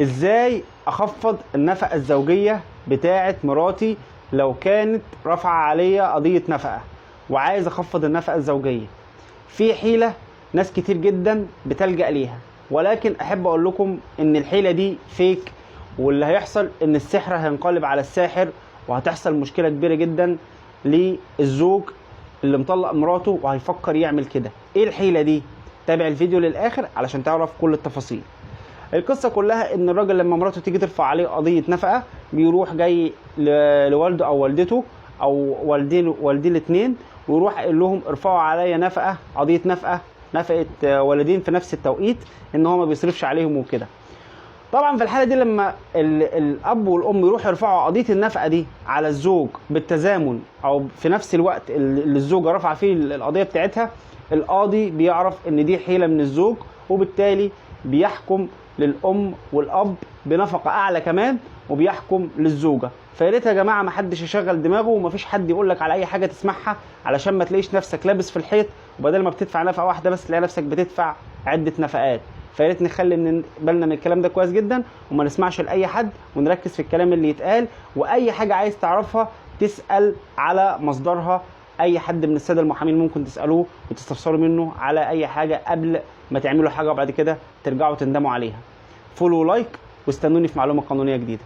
ازاي اخفض النفقه الزوجيه بتاعه مراتي لو كانت رافعه عليا قضيه نفقه وعايز اخفض النفقه الزوجيه؟ في حيله ناس كتير جدا بتلجأ ليها، ولكن احب اقول لكم ان الحيله دي فيك، واللي هيحصل ان السحر هينقلب على الساحر، وهتحصل مشكله كبيره جدا للزوج اللي مطلق مراته وهيفكر يعمل كده. ايه الحيله دي؟ تابع الفيديو للاخر علشان تعرف كل التفاصيل. القصه كلها ان الراجل لما مراته تيجي ترفع عليه قضيه نفقه بيروح جاي لوالده او والدته او والديه الاثنين، ويروح قال لهم ارفعوا عليا نفقه، قضيه نفقه ولدين في نفس التوقيت، ان هو ما بيصرفش عليهم وكده. طبعا في الحاله دي لما الاب والام يروحوا يرفعوا قضيه النفقه دي على الزوج بالتزامن او في نفس الوقت اللي الزوجه رافعه فيه القضيه بتاعتها، القاضي بيعرف ان دي حيله من الزوج، وبالتالي بيحكم للام والاب بنفقه اعلى كمان، وبيحكم للزوجه. فيا ريت يا جماعه ما حدش يشغل دماغه، ومفيش حد يقول لك على اي حاجه تسمعها علشان ما تلاقيش نفسك لابس في الحيط، وبدل ما بتدفع نفقه واحده بس تلاقي نفسك بتدفع عده نفقات. فيا ريت نخلي بالنا من الكلام ده كويس جدا، وما نسمعش لاي حد، ونركز في الكلام اللي يتقال. واي حاجه عايز تعرفها تسال على مصدرها، اي حد من الساده المحامين ممكن تسالوه وتستفسروا منه على اي حاجه قبل ما تعملوا حاجه وبعد كده ترجعوا تندموا عليها. فولو ولايك، واستنوني في معلومه قانونيه جديده.